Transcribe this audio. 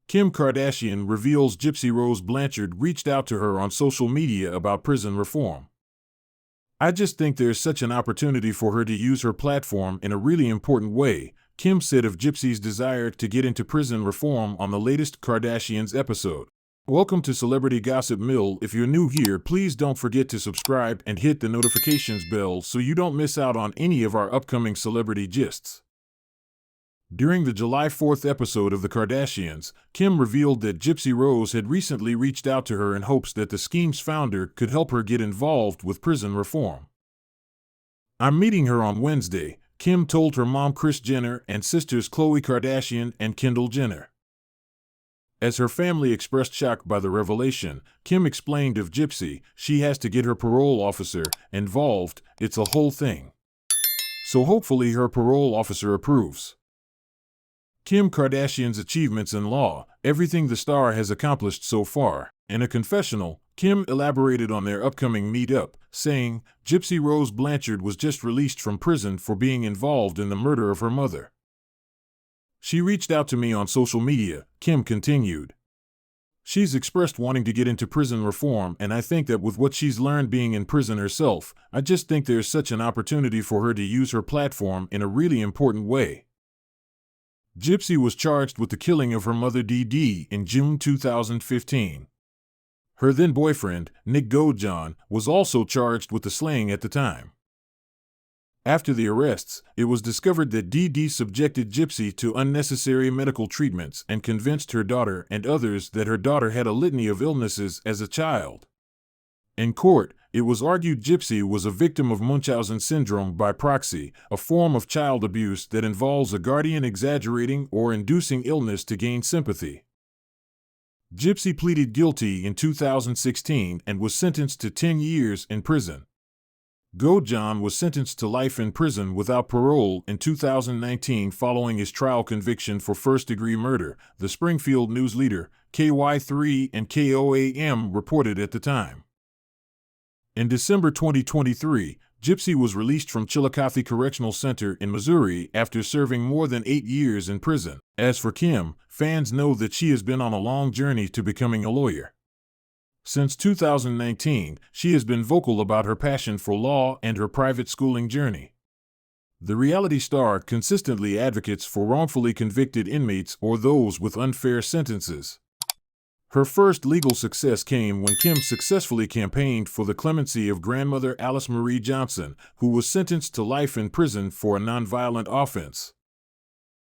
Kim Kardashian reveals Gypsy Rose Blanchard reached out to her on social media about prison reform. "I just think there's such an opportunity for her to use her platform in a really important way," Kim said of Gypsy's desire to get into prison reform on the latest Kardashians episode. Welcome to Celebrity Gossip Mill. If you're new here, please don't forget to subscribe and hit the notifications bell so you don't miss out on any of our upcoming celebrity gists. During the July 4th episode of The Kardashians, Kim revealed that Gypsy Rose had recently reached out to her in hopes that the scheme's founder could help her get involved with prison reform. "I'm meeting her on Wednesday," Kim told her mom Kris Jenner and sisters Khloe Kardashian and Kendall Jenner. As her family expressed shock by the revelation, Kim explained of Gypsy, "She has to get her parole officer involved, it's a whole thing. So hopefully her parole officer approves." Kim Kardashian's achievements in law, everything the star has accomplished so far. In a confessional, Kim elaborated on their upcoming meet-up, saying, "Gypsy Rose Blanchard was just released from prison for being involved in the murder of her mother. She reached out to me on social media," Kim continued. "She's expressed wanting to get into prison reform, and I think that with what she's learned being in prison herself, I just think there's such an opportunity for her to use her platform in a really important way." Gypsy was charged with the killing of her mother Dee Dee in June 2015. Her then-boyfriend, Nick Gojan, was also charged with the slaying at the time. After the arrests, it was discovered that Dee Dee subjected Gypsy to unnecessary medical treatments and convinced her daughter and others that her daughter had a litany of illnesses as a child. In court, it was argued Gypsy was a victim of Munchausen syndrome by proxy, a form of child abuse that involves a guardian exaggerating or inducing illness to gain sympathy. Gypsy pleaded guilty in 2016 and was sentenced to 10 years in prison. Gojan was sentenced to life in prison without parole in 2019 following his trial conviction for first-degree murder, the Springfield News Leader, KY3 and KOAM reported at the time. In December 2023, Gypsy was released from Chillicothe Correctional Center in Missouri after serving more than 8 years in prison. As for Kim, fans know that she has been on a long journey to becoming a lawyer. Since 2019, she has been vocal about her passion for law and her private schooling journey. The reality star consistently advocates for wrongfully convicted inmates or those with unfair sentences. Her first legal success came when Kim successfully campaigned for the clemency of grandmother Alice Marie Johnson, who was sentenced to life in prison for a nonviolent offense.